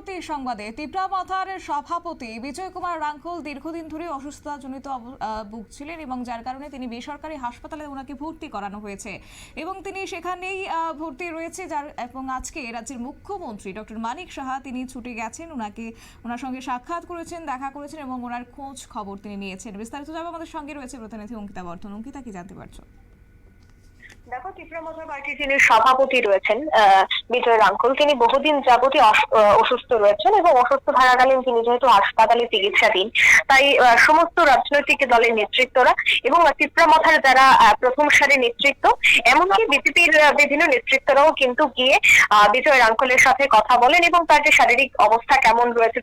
পরবর্তী সংবাদে তিপ্রা মাথার সভাপতি বিজয় কুমার রাঙ্খল দীর্ঘদিন ধরে অসুস্থতাজনিত ভুগছিলেন এবং যার কারণে তিনি বেসরকারি হাসপাতালে ওনাকে ভর্তি করানো হয়েছে এবং তিনি সেখানেই ভর্তি রয়েছে এবং আজকে রাজ্যের মুখ্যমন্ত্রী ডক্টর মানিক সাহা তিনি ছুটে গেছেন, ওনার সঙ্গে সাক্ষাৎ করেছেন, দেখা করেছেন এবং ওনার খোঁজ খবর তিনি নিয়েছেন। বিস্তারিত যাবে আমাদের সঙ্গে রয়েছে প্রতিনিধি অঙ্কিতা বর্ধন। অঙ্কিতা, কি জানতে পারছো? দেখো, ত্রিপুরা মজা পার্টির যিনি সভাপতি রয়েছেন বিজয় রাঙ্খল, তিনি বহুদিন যাবতই অসুস্থ রয়েছেন এবং অসুস্থ থাকাকালীন তিনি যেহেতু হাসপাতালে চিকিৎসাধীন, তাই সমস্ত রাজনৈতিক দলের নেতৃত্বরা এবং ত্রিপুরা মথার যারা প্রথম সারির নেতৃত্ব, এমনকি বিজেপির বিভিন্ন নেতৃত্বরাও কিন্তু গিয়ে বিজয় রাঙ্খলের সাথে কথা বলেন এবং তার যে শারীরিক অবস্থা কেমন রয়েছে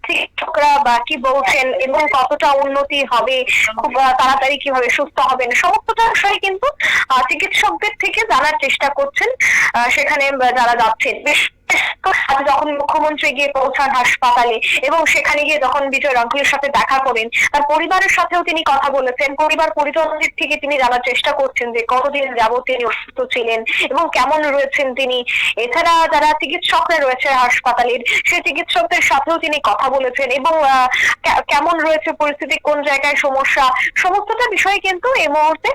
চিকিৎসকরা বা কি বলছেন এবং কতটা উন্নতি হবে, খুব তাড়াতাড়ি কিভাবে সুস্থ হবেন, সমস্তটা বিষয়ে কিন্তু চিকিৎসকদের থেকে জানার চেষ্টা করছেন সেখানে যারা যাচ্ছেন। যখন মুখ্যমন্ত্রী গিয়ে পৌঁছান হাসপাতালে এবং সেখানে গিয়ে যখন বিজয় রাঙ্খলের সাথে দেখা করেন, তার পরিবারের সাথেও তিনি কথা বলেছেন। পরিবার পরিজনদের থেকে তিনি জানার চেষ্টা করছেন যে কতদিন যাবত তিনি অসুস্থ ছিলেন এবং কেমন রয়েছেন তিনি। এছাড়া যারা চিকিৎসকরা রয়েছে হাসপাতালের, সেই চিকিৎসকদের সাথেও তিনি কথা বলেছেন এবং কেমন রয়েছে পরিস্থিতি, কোন জায়গায় সমস্যা, সমস্তটা বিষয়ে কিন্তু এই মুহূর্তে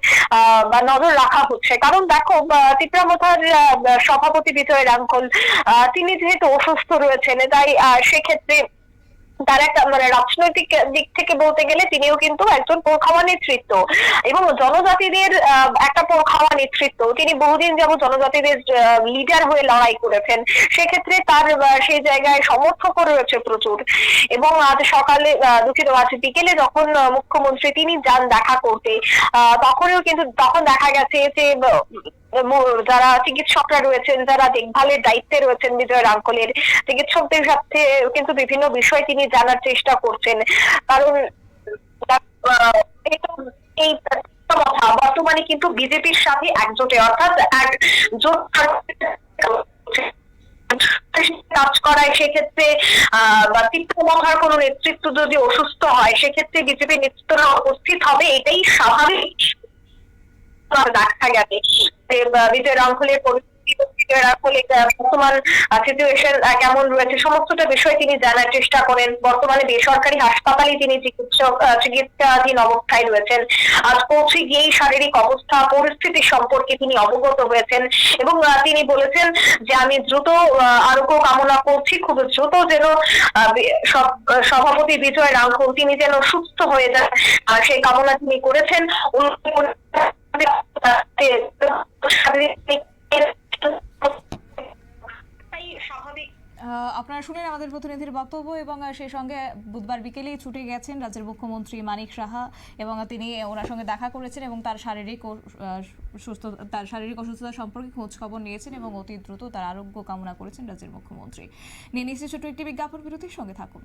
নজর রাখা হচ্ছে। কারণ দেখো, ত্রিপুরা মথার সভাপতি বিজয় রাঙ্খল তিনি যেহেতু অসুস্থ রয়েছেন, তাই সেক্ষেত্রে তার একটা রাজনৈতিক দিক থেকে বলতে গেলে তিনিও কিন্তু একজন পোরখাওয়া নেতৃত্ব এবং জনজাতিদের একটা পোরখাওয়া নেতৃত্ব। তিনি বহুদিন যাবত জনজাতিদের লিডার হয়ে লড়াই করেছেন, সেক্ষেত্রে তার সেই জায়গায় সমর্থকও রয়েছে প্রচুর। এবং আজ সকালে আজ বিকেলে যখন মুখ্যমন্ত্রী তিনি যান দেখা করতে, তখন দেখা গেছে যে যারা চিকিৎসকরা রয়েছেন, যারা দেখভালের দায়িত্বে রয়েছেন বিজয় রাঙ্খলের, চিকিৎসকদের সাথে কিন্তু বিভিন্ন বিষয় তিনি জানার চেষ্টা করছেন। কারণ এই বর্তমানে কিন্তু বিজেপির সাথে একজোটে, অর্থাৎ একজোট কাজ করায়, সেক্ষেত্রে ত্রিপুরা মথার কোনো নেতৃত্ব যদি অসুস্থ হয়, সেক্ষেত্রে বিজেপি নেতৃত্বরা উপস্থিত হবে, এটাই স্বাভাবিক। দেখা গেছে বিজয় রাঙ্খলের বর্তমান সিচুয়েশন কেমন রয়েছে, সমস্তটা বিষয় তিনি জানার চেষ্টা করেন। বর্তমানে বেসরকারি হাসপাতালে তিনি চিকিৎসাধীন অবস্থায় রয়েছেন। আজ পৌঁছে গিয়েই শারীরিক অবস্থা পরিস্থিতি সম্পর্কে তিনি অবগত হয়েছেন এবং তিনি বলেছেন যে আমি দ্রুত আরোগ্য কামনা করছি, খুব দ্রুত যেন সভাপতি বিজয় রাঙ্খল তিনি যেন সুস্থ হয়ে যান, সেই কামনা তিনি করেছেন। আপনারা শুনেন আমাদের প্রতিনিধির বক্তব্য এবং সেই সঙ্গে বুধবার বিকেলেই ছুটে গেছেন রাজ্যের মুখ্যমন্ত্রী মানিক সাহা এবং তিনি ওনার সঙ্গে দেখা করেছেন এবং তার শারীরিক অসুস্থতা সম্পর্কে খোঁজ খবর নিয়েছেন এবং অতি দ্রুত তার আরোগ্য কামনা করেছেন রাজ্যের মুখ্যমন্ত্রী। নিয়ে নিশ্চয়ই ছোট্ট একটি বিজ্ঞাপন বিরতির সঙ্গে থাকুন।